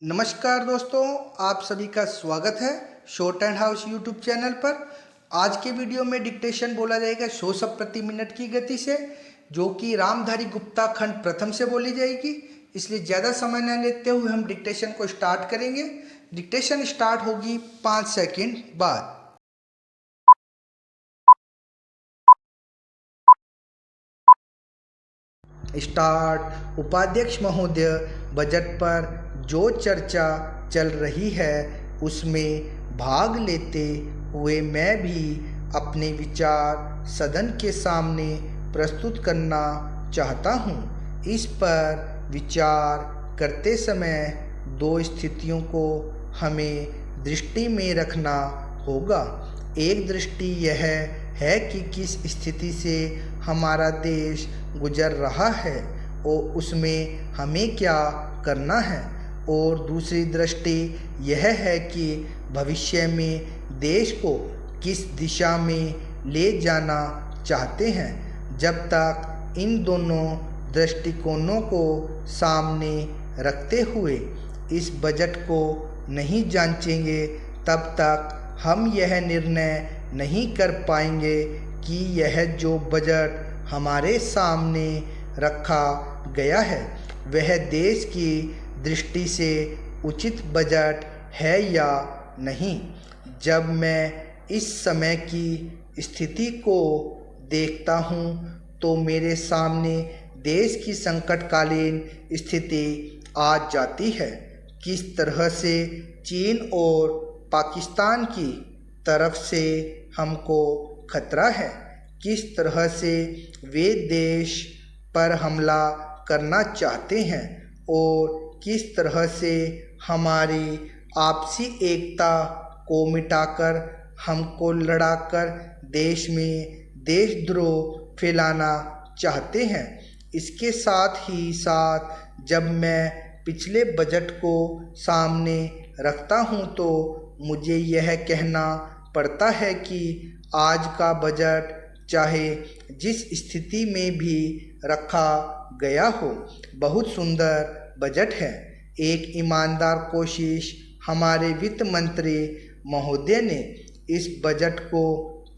नमस्कार दोस्तों, आप सभी का स्वागत है short and house YouTube channel पर। आज के वीडियो में डिक्टेशन बोला जाएगा 100 शब्द प्रति मिनट की गति से, जो कि रामधारी गुप्ता खंड प्रथम से बोली जाएगी। इसलिए ज़्यादा समय न लेते हुए हम डिक्टेशन को स्टार्ट करेंगे। डिक्टेशन स्टार्ट होगी 5 सेकंड बाद। स्टार्ट। उपाध्यक्ष महोदय, बजट पर जो चर्चा चल रही है उसमें भाग लेते हुए मैं भी अपने विचार सदन के सामने प्रस्तुत करना चाहता हूँ। इस पर विचार करते समय दो स्थितियों को हमें दृष्टि में रखना होगा। एक दृष्टि यह है कि किस स्थिति से हमारा देश गुजर रहा है और उसमें हमें क्या करना है, और दूसरी दृष्टि यह है कि भविष्य में देश को किस दिशा में ले जाना चाहते हैं। जब तक इन दोनों दृष्टिकोणों को सामने रखते हुए इस बजट को नहीं जांचेंगे, तब तक हम यह निर्णय नहीं कर पाएंगे कि यह जो बजट हमारे सामने रखा गया है वह देश की दृष्टि से उचित बजट है या नहीं। जब मैं इस समय की स्थिति को देखता हूँ तो मेरे सामने देश की संकटकालीन स्थिति आ जाती है। किस तरह से चीन और पाकिस्तान की तरफ से हमको खतरा है, किस तरह से वे देश पर हमला करना चाहते हैं और किस तरह से हमारी आपसी एकता को मिटाकर हमको लड़ाकर देश में देशद्रोह फैलाना चाहते हैं। इसके साथ ही साथ जब मैं पिछले बजट को सामने रखता हूं तो मुझे यह कहना पड़ता है कि आज का बजट चाहे जिस स्थिति में भी रखा गया हो बहुत सुंदर बजट है। एक ईमानदार कोशिश हमारे वित्त मंत्री महोदय ने इस बजट को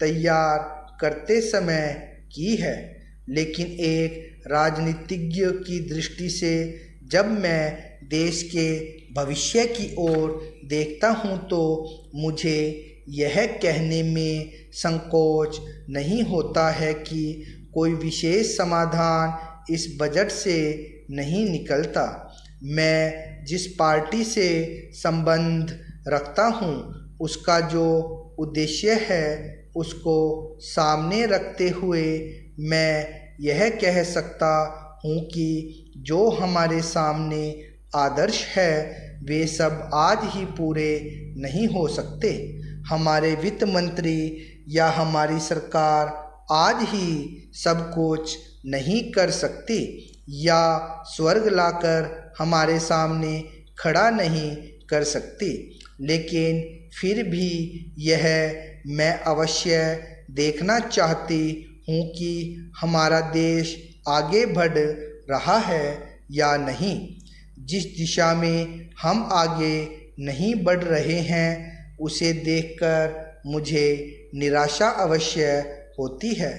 तैयार करते समय की है, लेकिन एक राजनीतिज्ञ की दृष्टि से जब मैं देश के भविष्य की ओर देखता हूँ तो मुझे यह कहने में संकोच नहीं होता है कि कोई विशेष समाधान इस बजट से नहीं निकलता। मैं जिस पार्टी से संबंध रखता हूँ उसका जो उद्देश्य है उसको सामने रखते हुए मैं यह कह सकता हूँ कि जो हमारे सामने आदर्श है वे सब आज ही पूरे नहीं हो सकते। हमारे वित्त मंत्री या हमारी सरकार आज ही सब कुछ नहीं कर सकती या स्वर्ग लाकर हमारे सामने खड़ा नहीं कर सकती, लेकिन फिर भी यह मैं अवश्य देखना चाहती हूँ कि हमारा देश आगे बढ़ रहा है या नहीं। जिस दिशा में हम आगे नहीं बढ़ रहे हैं उसे देखकर मुझे निराशा अवश्य होती है।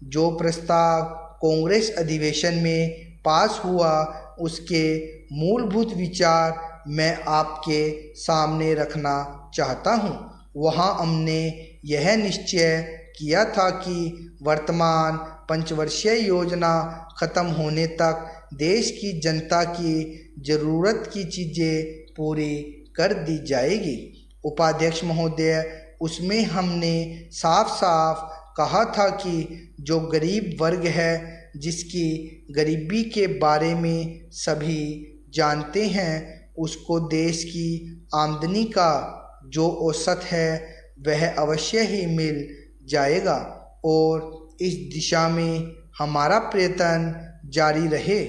जो प्रस्ताव कांग्रेस अधिवेशन में पास हुआ उसके मूलभूत विचार मैं आपके सामने रखना चाहता हूँ। वहाँ हमने यह निश्चय किया था कि वर्तमान पंचवर्षीय योजना खत्म होने तक देश की जनता की ज़रूरत की चीज़ें पूरी कर दी जाएगी। उपाध्यक्ष महोदय, उसमें हमने साफ साफ कहा था कि जो गरीब वर्ग है जिसकी गरीबी के बारे में सभी जानते हैं उसको देश की आमदनी का जो औसत है वह अवश्य ही मिल जाएगा और इस दिशा में हमारा प्रयत्न जारी रहे।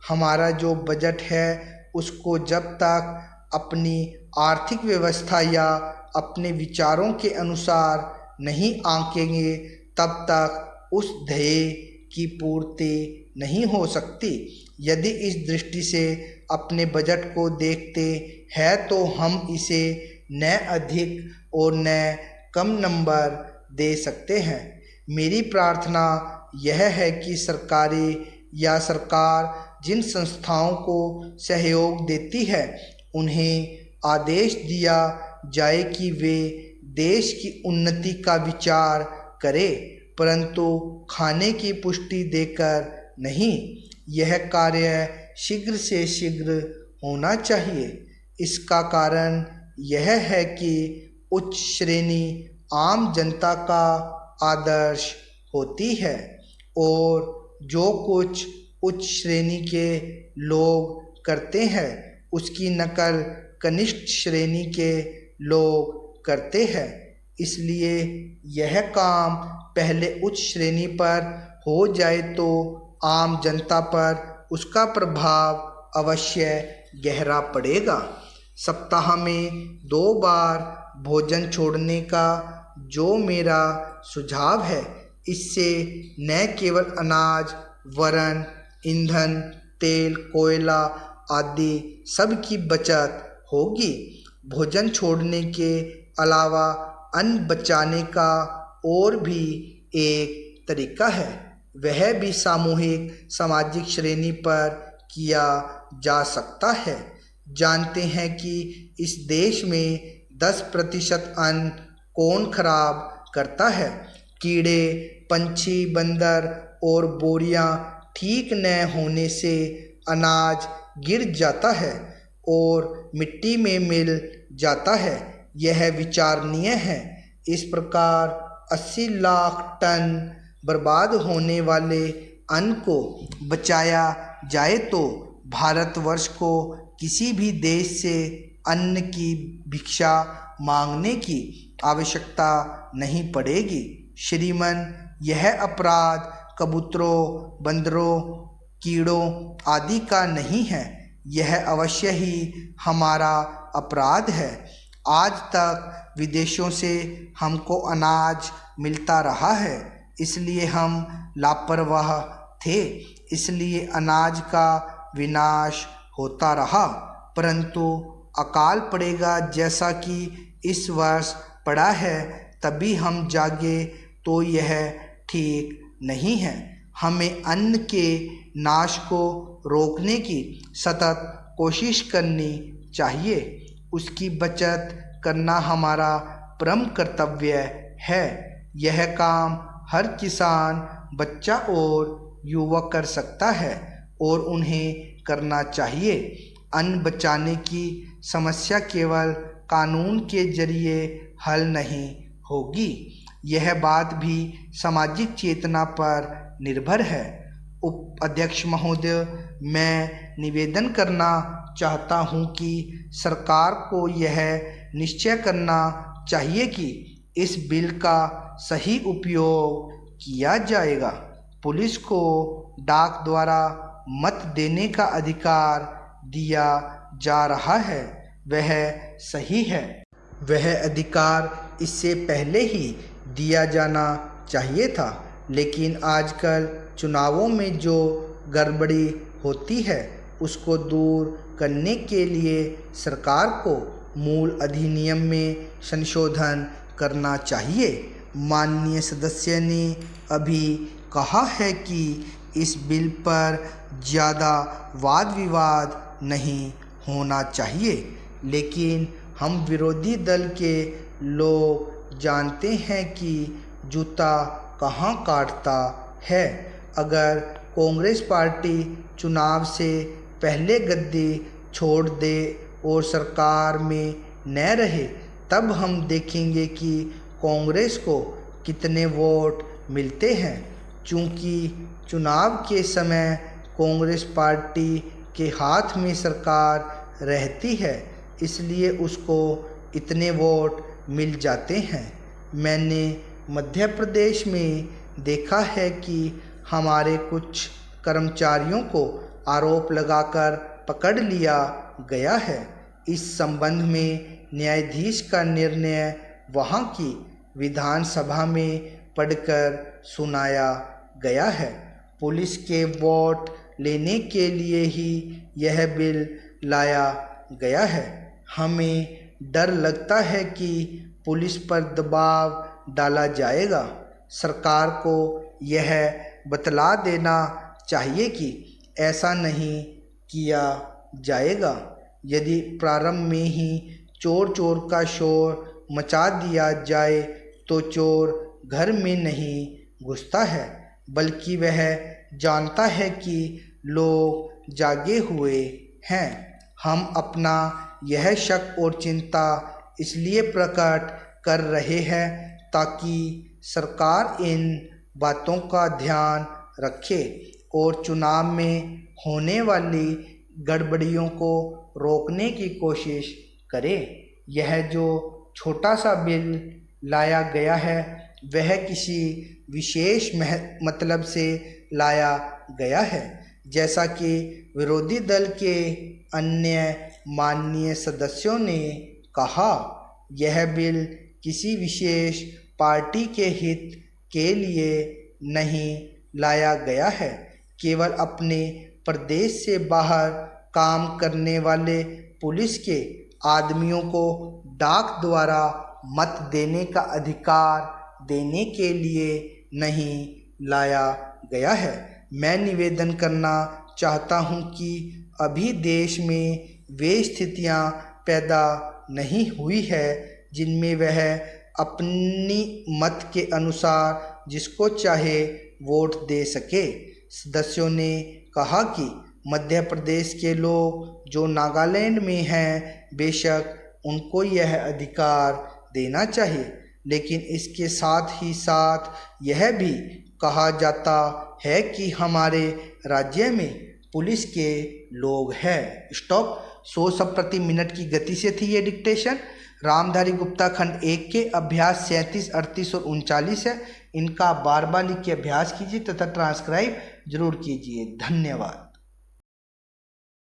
हमारा जो बजट है उसको जब तक अपनी आर्थिक व्यवस्था या अपने विचारों के अनुसार नहीं आंकेंगे तब तक उस ध्येय की पूर्ति नहीं हो सकती। यदि इस दृष्टि से अपने बजट को देखते हैं तो हम इसे न अधिक और न कम नंबर दे सकते हैं। मेरी प्रार्थना यह है कि सरकार जिन संस्थाओं को सहयोग देती है उन्हें आदेश दिया जाए कि वे देश की उन्नति का विचार करें, परंतु खाने की पुष्टि देकर नहीं। यह कार्य शीघ्र से शीघ्र होना चाहिए। इसका कारण यह है कि उच्च श्रेणी आम जनता का आदर्श होती है और जो कुछ उच्च श्रेणी के लोग करते हैं उसकी नकल कनिष्ठ श्रेणी के लोग करते हैं। इसलिए यह काम पहले उच्च श्रेणी पर हो जाए तो आम जनता पर उसका प्रभाव अवश्य गहरा पड़ेगा। सप्ताह में 2 बार भोजन छोड़ने का जो मेरा सुझाव है, इससे न केवल अनाज वरन ईंधन, तेल, कोयला आदि सब की बचत होगी। भोजन छोड़ने के अलावा अन्न बचाने का और भी एक तरीका है, वह भी सामूहिक सामाजिक श्रेणी पर किया जा सकता है। जानते हैं कि इस देश में 10% अन्न कौन खराब करता है? कीड़े, पंछी, बंदर और बोरियां ठीक न होने से अनाज गिर जाता है और मिट्टी में मिल जाता है। यह विचारणीय है। इस प्रकार 80 लाख टन बर्बाद होने वाले अन्न को बचाया जाए तो भारतवर्ष को किसी भी देश से अन्न की भिक्षा मांगने की आवश्यकता नहीं पड़ेगी। श्रीमान, यह अपराध कबूतरों, बंदरों, कीड़ों आदि का नहीं है, यह अवश्य ही हमारा अपराध है। आज तक विदेशों से हमको अनाज मिलता रहा है, इसलिए हम लापरवाह थे, इसलिए अनाज का विनाश होता रहा। परंतु अकाल पड़ेगा जैसा कि इस वर्ष पड़ा है, तभी हम जागे तो यह ठीक नहीं है। हमें अन्न के नाश को रोकने की सतत कोशिश करनी चाहिए। उसकी बचत करना हमारा परम कर्तव्य है। यह काम हर किसान, बच्चा और युवक कर सकता है और उन्हें करना चाहिए। अन्न बचाने की समस्या केवल कानून के जरिए हल नहीं होगी, यह बात भी सामाजिक चेतना पर निर्भर है। उपाध्यक्ष महोदय, मैं निवेदन करना चाहता हूं कि सरकार को यह निश्चय करना चाहिए कि इस बिल का सही उपयोग किया जाएगा। पुलिस को डाक द्वारा मत देने का अधिकार दिया जा रहा है, वह सही है। वह अधिकार इससे पहले ही दिया जाना चाहिए था, लेकिन आजकल चुनावों में जो गड़बड़ी होती है उसको दूर करने के लिए सरकार को मूल अधिनियम में संशोधन करना चाहिए। माननीय सदस्य ने अभी कहा है कि इस बिल पर ज़्यादा वाद विवाद नहीं होना चाहिए, लेकिन हम विरोधी दल के लोग जानते हैं कि जूता कहाँ काटता है। अगर कांग्रेस पार्टी चुनाव से पहले गद्दी छोड़ दे और सरकार में न रहे, तब हम देखेंगे कि कांग्रेस को कितने वोट मिलते हैं। चूँकि चुनाव के समय कांग्रेस पार्टी के हाथ में सरकार रहती है, इसलिए उसको इतने वोट मिल जाते हैं। मैंने मध्य प्रदेश में देखा है कि हमारे कुछ कर्मचारियों को आरोप लगाकर पकड़ लिया गया है। इस संबंध में न्यायाधीश का निर्णय वहां की विधानसभा में पढ़कर सुनाया गया है। पुलिस के वोट लेने के लिए ही यह बिल लाया गया है। हमें डर लगता है कि पुलिस पर दबाव डाला जाएगा। सरकार को यह बतला देना चाहिए कि ऐसा नहीं किया जाएगा। यदि प्रारंभ में ही चोर चोर का शोर मचा दिया जाए तो चोर घर में नहीं घुसता है, बल्कि वह जानता है कि लोग जागे हुए हैं। हम अपना यह शक और चिंता इसलिए प्रकट कर रहे हैं ताकि सरकार इन बातों का ध्यान रखे और चुनाव में होने वाली गड़बड़ियों को रोकने की कोशिश करे। यह जो छोटा सा बिल लाया गया है वह किसी विशेष मतलब से लाया गया है। जैसा कि विरोधी दल के अन्य माननीय सदस्यों ने कहा, यह बिल किसी विशेष पार्टी के हित के लिए नहीं लाया गया है। केवल अपने प्रदेश से बाहर काम करने वाले पुलिस के आदमियों को डाक द्वारा मत देने का अधिकार देने के लिए नहीं लाया गया है। मैं निवेदन करना चाहता हूं कि अभी देश में वे स्थितियां पैदा नहीं हुई है जिनमें वह अपनी मत के अनुसार जिसको चाहे वोट दे सके। सदस्यों ने कहा कि मध्य प्रदेश के लोग जो नागालैंड में हैं, बेशक उनको यह अधिकार देना चाहिए, लेकिन इसके साथ ही साथ यह भी कहा जाता है कि हमारे राज्य में पुलिस के लोग हैं। स्टॉप। 100 शब्द प्रति मिनट की गति से थी ये डिक्टेशन। रामधारी गुप्ता खंड 1 के अभ्यास 37, 38 और 39 है। इनका बार बार लिख के अभ्यास कीजिए तथा ट्रांसक्राइब जरूर कीजिए। धन्यवाद।